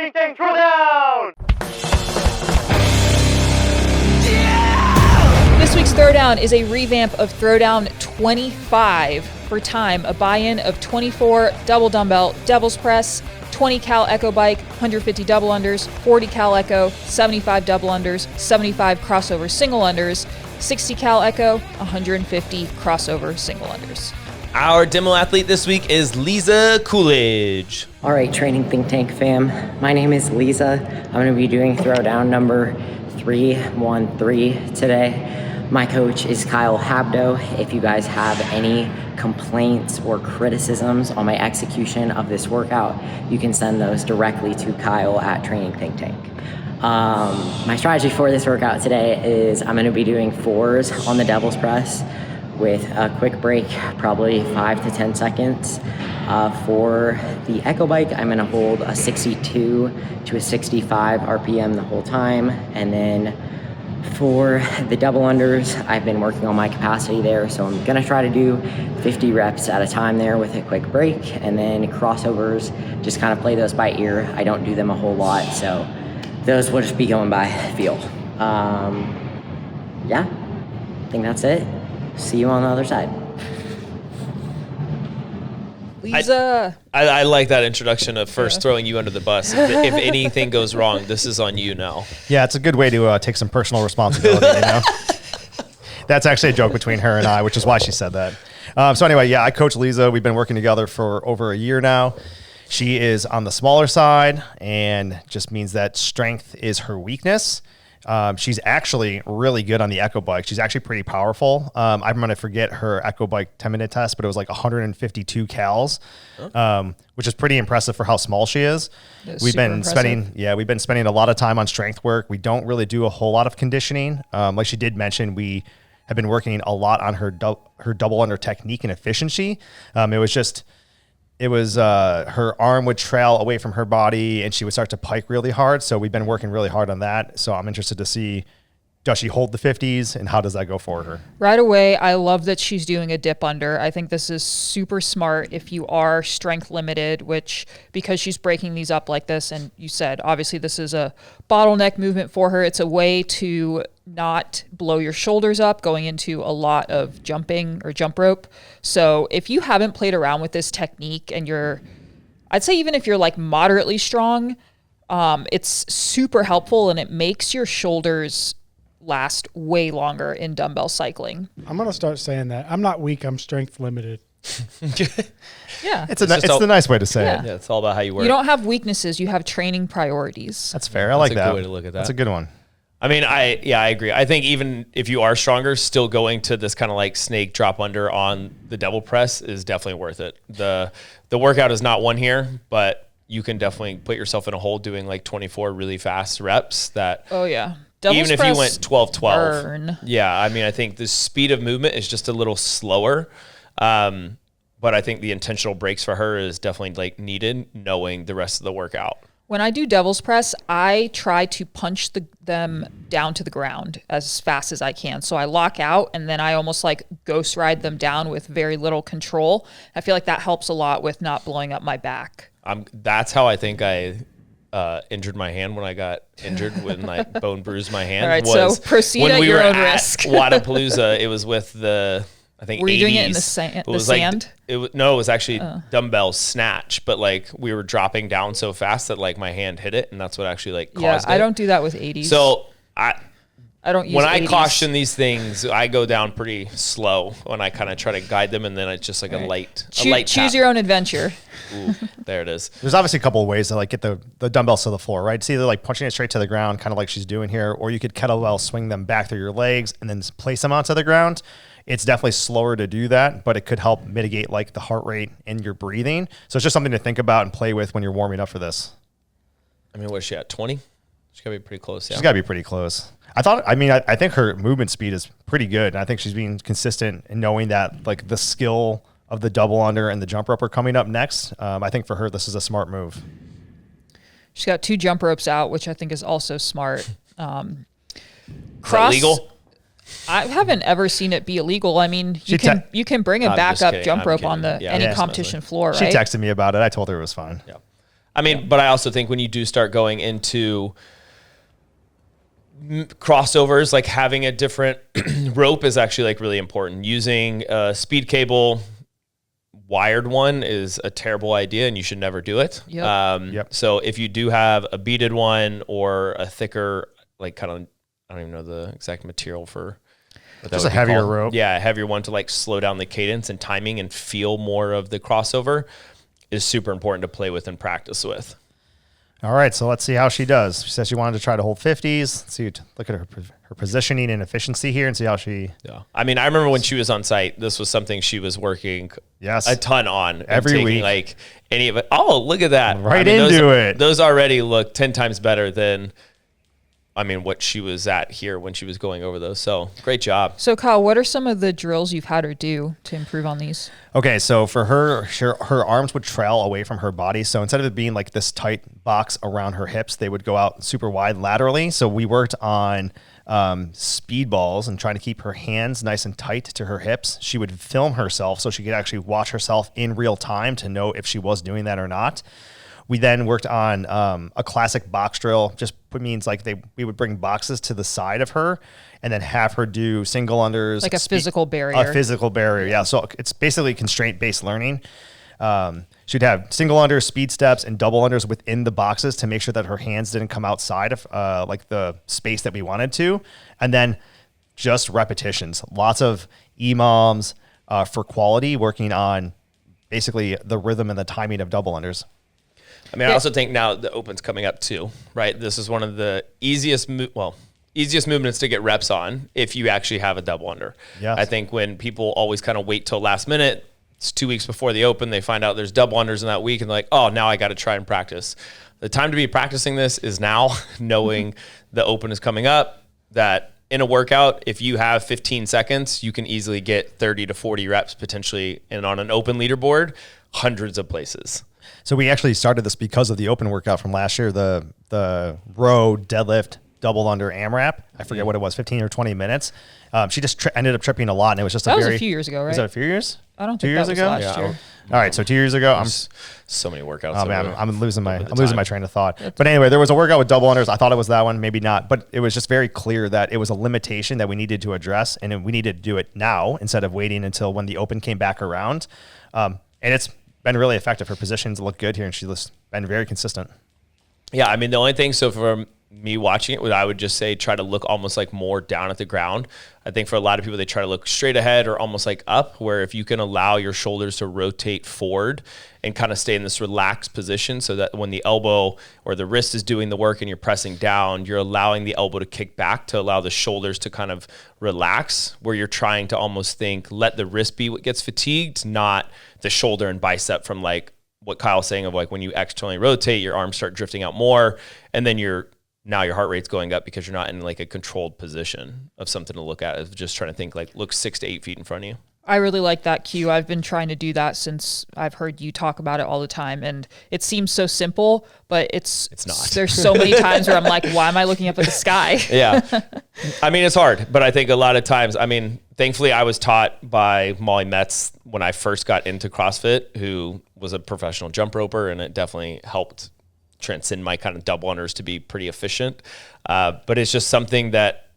Think Tank Throwdown! This week's Throwdown is a revamp of Throwdown 25. For time, a buy-in of 24 double dumbbell devil's press, 20 cal echo bike, 150 double unders, 40 cal echo, 75 double unders, 75 crossover single unders, 60 cal echo, 150 crossover single unders. Our demo athlete this week is Lisa Coolidge. All right, Training Think Tank fam. My name is Lisa. I'm going to be doing Throwdown number 313 today. My coach is Kyle Habdo. If you guys have any complaints or criticisms on my execution of this workout, you can send those directly to Kyle at Training Think Tank. My strategy for this workout today is I'm going to be doing 4s on the devil's press with a quick break, probably 5 to 10 seconds. For the echo bike, I'm going to hold a 62 to a 65 RPM the whole time. And then for the double unders, I've been working on my capacity there, so I'm going to try to do 50 reps at a time there with a quick break. And then crossovers, just kind of play those by ear. I don't do them a whole lot, so those will just be going by feel. Yeah, I think that's it. See you on the other side. Lisa. I like that introduction of first throwing you under the bus. If anything goes wrong, this is on you now. Yeah, it's a good way to take some personal responsibility, you know? That's actually a joke between her and I, which is why she said that. So anyway, yeah, I coach Lisa. We've been working together for over a year now. She is on the smaller side, and just means that strength is her weakness. She's actually really good on the echo bike. She's actually pretty powerful. I'm going to forget her echo bike 10-minute test, but it was like 152 cals, which is pretty impressive for how small she is. We've been spending a lot of time on strength work. We don't really do a whole lot of conditioning. Like she did mention, we have been working a lot on her double under technique and efficiency. It was her arm would trail away from her body and she would start to pike really hard. So we've been working really hard on that. So I'm interested to see, does she hold the 50s and how does that go for her? Right away, I love that she's doing a dip under. I think this is super smart if you are strength limited, which because she's breaking these up like this, and you said, obviously this is a bottleneck movement for her. It's a way to not blow your shoulders up going into a lot of jumping or jump rope. So if you haven't played around with this technique and I'd say even if you're like moderately strong, it's super helpful and it makes your shoulders last way longer in dumbbell cycling. I'm going to start saying that. I'm not weak, I'm strength limited. Yeah. It's the nice way to say it. Yeah, it's all about how you work. You don't have weaknesses, you have training priorities. That's fair. I like that. That's a good way to look at that. That's a good one. I mean, I agree. I think even if you are stronger, still going to this kind of like snake drop under on the double press is definitely worth it. The workout is not one here, but you can definitely put yourself in a hole doing like 24 really fast reps that. Oh yeah. Devil's even if you went 12-12. Burn. Yeah, I mean, I think the speed of movement is just a little slower. But I think the intentional breaks for her is definitely like needed knowing the rest of the workout. When I do devil's press, I try to punch them down to the ground as fast as I can. So I lock out and then I almost like ghost ride them down with very little control. I feel like that helps a lot with not blowing up my back. That's how I think I injured my hand when I got injured when I bone bruised my hand. All right, so proceed at your own risk. Wadapalooza, it was with I think were you 80s. doing it in the sand? It was actually dumbbell snatch, but like we were dropping down so fast that like my hand hit it, and that's what actually like caused it. I don't do that with 80s. So I don't use when 80s. I caution these things, I go down pretty slow when I kind of try to guide them, and then it's just like a light choose tap. your own adventure. Ooh, there it is. There's obviously a couple of ways to like get the dumbbells to the floor, right? It's either like punching it straight to the ground, kind of like she's doing here, or you could kettlebell swing them back through your legs and then place them onto the ground. It's definitely slower to do that, but it could help mitigate like the heart rate and your breathing. So it's just something to think about and play with when you're warming up for this. I mean, what is she at, 20? She's got to be pretty close. Yeah. She's got to be pretty close. I think her movement speed is pretty good. And I think she's being consistent in knowing that like the skill of the double under and the jump rope are coming up next. I think for her, this is a smart move. She's got 2 jump ropes out, which I think is also smart. Is that legal? I haven't ever seen it be illegal. I mean, you can bring a backup jump rope on any competition floor, right? She texted me about it. I told her it was fine. Yeah. I mean, but I also think when you do start going into crossovers, like having a different rope is actually like really important. Using a speed cable, wired one is a terrible idea and you should never do it. So if you do have a beaded one or a thicker, like kind of, I don't even know the exact material for what that Just would a be heavier called. rope. Yeah, a heavier one to like slow down the cadence and timing and feel more of the crossover is super important to play with and practice with. All right, so let's see how she does. She says she wanted to try to hold 50s. Let's see, look at her positioning and efficiency here and see how she... Yeah. I mean, I remember when she was on site, this was something she was working a ton on. Every taking, week. Like any of it. Oh, look at that. Right I mean, into it. Those already look 10 times better than, I mean, what she was at here when she was going over those. So great job. So Kyle, what are some of the drills you've had her do to improve on these? Okay, so for her arms would trail away from her body. So instead of it being like this tight box around her hips, they would go out super wide laterally. So we worked on speed balls and trying to keep her hands nice and tight to her hips. She would film herself so she could actually watch herself in real time to know if she was doing that or not. We then worked on a classic box drill. Just means like we would bring boxes to the side of her and then have her do single unders. Like a physical barrier. A physical barrier, yeah. So it's basically constraint-based learning. She'd have single unders, speed steps, and double unders within the boxes to make sure that her hands didn't come outside of like the space that we wanted to. And then just repetitions. Lots of EMOMs for quality, working on basically the rhythm and the timing of double unders. I mean, I also think now the Open's coming up too, right? This is one of the easiest movements to get reps on if you actually have a double under. Yes. I think when people always kind of wait till last minute, it's 2 weeks before the Open, they find out there's double unders in that week and they're like, oh, now I got to try and practice. The time to be practicing this is now, knowing the Open is coming up, that in a workout, if you have 15 seconds, you can easily get 30 to 40 reps potentially, and on an Open leaderboard, hundreds of places. So we actually started this because of the Open workout from last year, the row, deadlift, double under AMRAP. I forget what it was, 15 or 20 minutes. She just ended up tripping a lot, and it was just That was a few years ago, right? Was that a few years? I don't 2 think years that was ago. last year. All right, so 2 years ago, So many workouts. Oh man, over I'm losing the my train of thought. But anyway, there was a workout with double unders. I thought it was that one, maybe not. But it was just very clear that it was a limitation that we needed to address, and we needed to do it now instead of waiting until when the Open came back around. And it's been really effective. Her positions look good here, and she's been very consistent. Yeah, I mean, the only thing, so for me watching it, I would just say try to look almost like more down at the ground. I think for a lot of people, they try to look straight ahead or almost like up, where if you can allow your shoulders to rotate forward and kind of stay in this relaxed position so that when the elbow or the wrist is doing the work and you're pressing down, you're allowing the elbow to kick back to allow the shoulders to kind of relax, where you're trying to almost think, let the wrist be what gets fatigued, not the shoulder and bicep, from like what Kyle's saying of like when you externally rotate, your arms start drifting out more, and then now your heart rate's going up because you're not in like a controlled position of something to look at. Of just trying to think like look 6 to 8 feet in front of you. I really like that cue. I've been trying to do that since I've heard you talk about it all the time, and it seems so simple, but it's not. There's so many times where I'm like, why am I looking up at the sky? Yeah. I mean, it's hard, but I think a lot of times, I mean, thankfully I was taught by Molly Metz when I first got into CrossFit, who was a professional jump roper, and it definitely helped transcend my kind of double unders to be pretty efficient. But it's just something that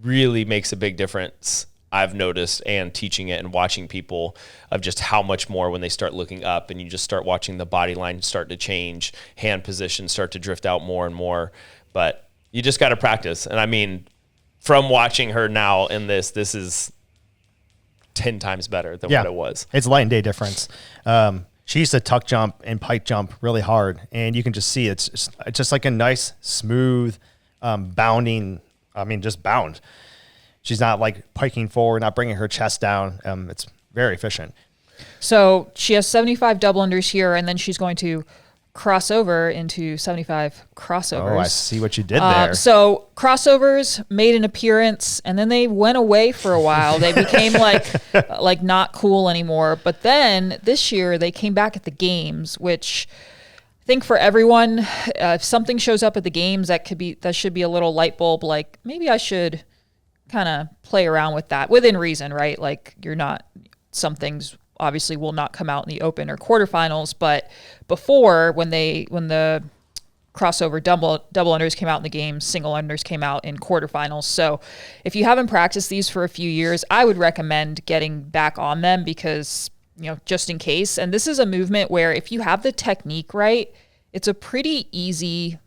really makes a big difference, I've noticed, and teaching it and watching people, of just how much more when they start looking up and you just start watching the body line start to change, hand positions start to drift out more and more. But you just got to practice. And I mean, from watching her now in this is 10 times better than what it was. It's light and day difference. She used to tuck jump and pike jump really hard, and you can just see it's just like a nice, smooth, bounding. I mean, just bound. She's not like piking forward, not bringing her chest down. It's very efficient. So she has 75 double unders here, and then she's going to cross over into 75 crossovers. Oh, I see what you did there. So crossovers made an appearance, and then they went away for a while. They became like not cool anymore. But then this year they came back at the games, which I think for everyone, if something shows up at the games that should be a little light bulb. Like maybe I should kind of play around with that within reason, right? Like some things obviously will not come out in the open or quarterfinals, but before when the crossover double unders came out in the game, single unders came out in quarterfinals. So if you haven't practiced these for a few years, I would recommend getting back on them because, just in case. And this is a movement where if you have the technique right, it's a pretty easy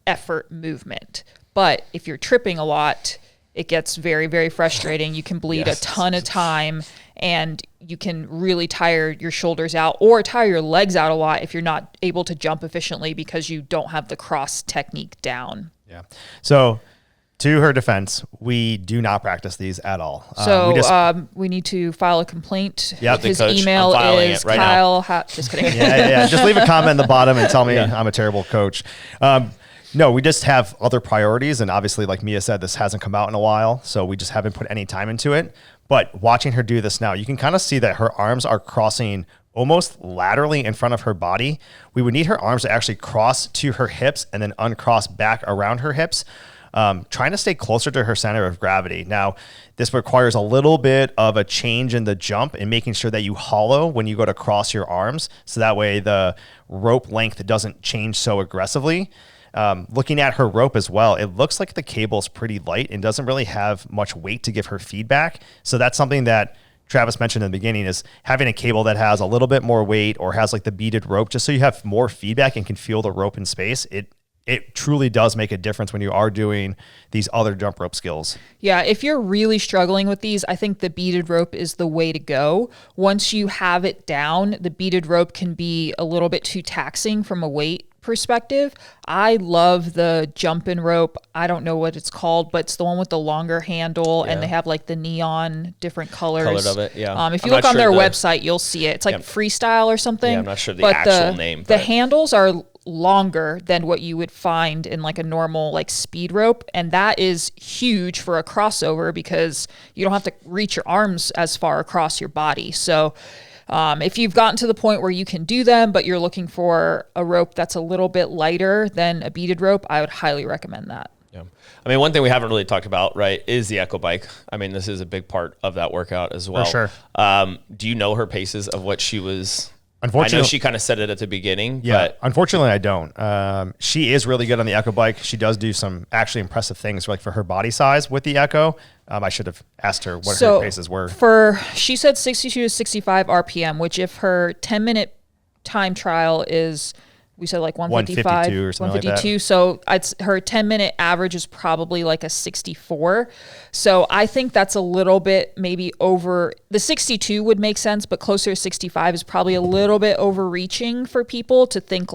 effort movement. But if you're tripping a lot, it gets very, very frustrating. You can bleed a ton of time, and you can really tire your shoulders out or tire your legs out a lot if you're not able to jump efficiently because you don't have the cross technique down. Yeah. So to her defense, we do not practice these at all. So we need to file a complaint. Yep. His Coach, email is right Kyle. Just kidding. Yeah. Just leave a comment in the bottom and tell me I'm a terrible coach. No, we just have other priorities. And obviously, like Mia said, this hasn't come out in a while. So we just haven't put any time into it. But watching her do this now, you can kind of see that her arms are crossing almost laterally in front of her body. We would need her arms to actually cross to her hips and then uncross back around her hips, trying to stay closer to her center of gravity. Now, this requires a little bit of a change in the jump and making sure that you hollow when you go to cross your arms. So that way the rope length doesn't change so aggressively. Looking at her rope as well, it looks like the cable's pretty light and doesn't really have much weight to give her feedback. So that's something that Travis mentioned in the beginning, is having a cable that has a little bit more weight or has the beaded rope, just so you have more feedback and can feel the rope in space. It truly does make a difference when you are doing these other jump rope skills. Yeah, if you're really struggling with these, I think the beaded rope is the way to go. Once you have it down, the beaded rope can be a little bit too taxing from a weight perspective. I love the jumping rope. I don't know what it's called, but it's the one with the longer handle and they have the neon different colors of it. Yeah. If you look on their website, you'll see it. It's freestyle or something. Yeah, I'm not sure the actual name. The handles are longer than what you would find in a normal speed rope, and that is huge for a crossover because you don't have to reach your arms as far across your body. So if you've gotten to the point where you can do them, but you're looking for a rope that's a little bit lighter than a beaded rope, I would highly recommend that. Yeah. I mean, one thing we haven't really talked about, right, is the Echo Bike. I mean, this is a big part of that workout as well. For sure. Do you know her paces of what she was? Unfortunately, I know she kind of said it at the beginning. Yeah, but unfortunately, I don't. She is really good on the Echo Bike. She does do some actually impressive things for her body size with the Echo. I should have asked her what her paces were. She said 62 to 65 RPM, which if her 10-minute time trial is, we said 155, 152 or something 152. Like that. So her 10-minute average is probably a 64. So I think that's a little bit maybe over. The 62 would make sense, but closer to 65 is probably a little bit overreaching for people to think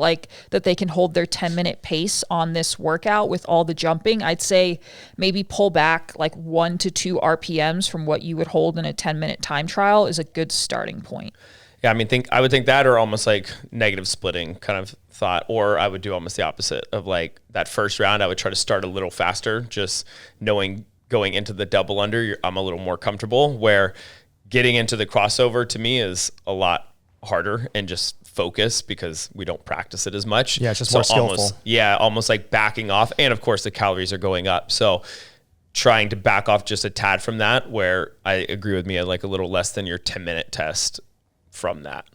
that they can hold their 10-minute pace on this workout with all the jumping. I'd say maybe pull back 1 to 2 RPMs from what you would hold in a 10-minute time trial is a good starting point. Yeah, I mean, I would think that, or almost negative splitting kind of thought, or I would do almost the opposite of that first round. I would try to start a little faster, just knowing going into the double under, I'm a little more comfortable, where getting into the crossover to me is a lot harder and just focus because we don't practice it as much. Yeah, it's just more skillful. Almost backing off. And of course the calories are going up. So trying to back off just a tad from that, where I agree with me at a little less than your 10-minute test from that.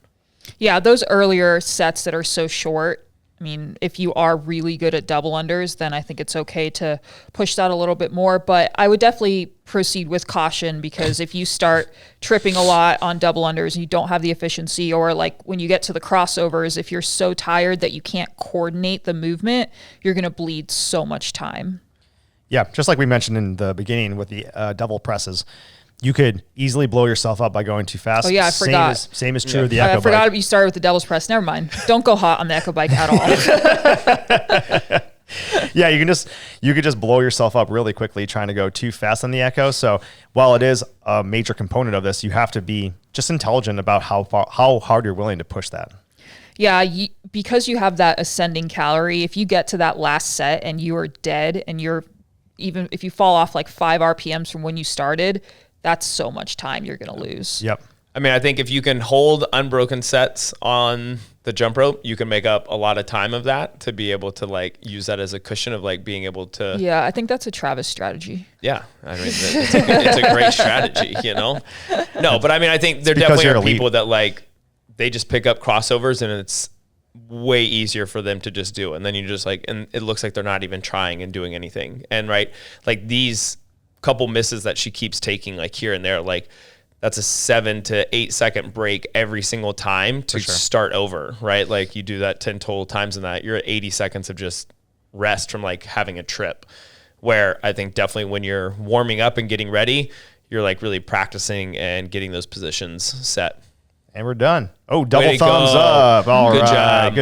Yeah, those earlier sets that are so short, I mean, if you are really good at double unders, then I think it's okay to push that a little bit more. But I would definitely proceed with caution, because if you start tripping a lot on double unders and you don't have the efficiency, or when you get to the crossovers, if you're so tired that you can't coordinate the movement, you're going to bleed so much time. Yeah, just like we mentioned in the beginning with the double presses, you could easily blow yourself up by going too fast. Oh yeah, I forgot. Same is true of the Echo Bike. I forgot you started with the devil's press. Never mind. Don't go hot on the Echo Bike at all. Yeah, you could just blow yourself up really quickly trying to go too fast on the Echo. So while it is a major component of this, you have to be just intelligent about how hard you're willing to push that. Yeah, because you have that ascending calorie, if you get to that last set and you are dead, and even if you fall off 5 RPMs from when you started, that's so much time you're going to lose. Yep. I mean, I think if you can hold unbroken sets on the jump rope, you can make up a lot of time of that to be able to like use that as a cushion of like being able to. Yeah, I think that's a Travis strategy. Yeah, I mean, it's a great strategy, you know? No, but I mean, I think there because definitely you're are elite. people that like, they just pick up crossovers and it's way easier for them to just do. And then you just like, and it looks like they're not even trying and doing anything. And right, like these couple misses that she keeps taking like here and there, like that's a 7 to 8 second break every single time to start over, right? Like you do that 10 total times in that, you're at 80 seconds of just rest from like having a trip. Where I think definitely when you're warming up and getting ready, you're like really practicing and getting those positions set. And we're done. Oh, double Way to thumbs go. up. All Good right. job. Good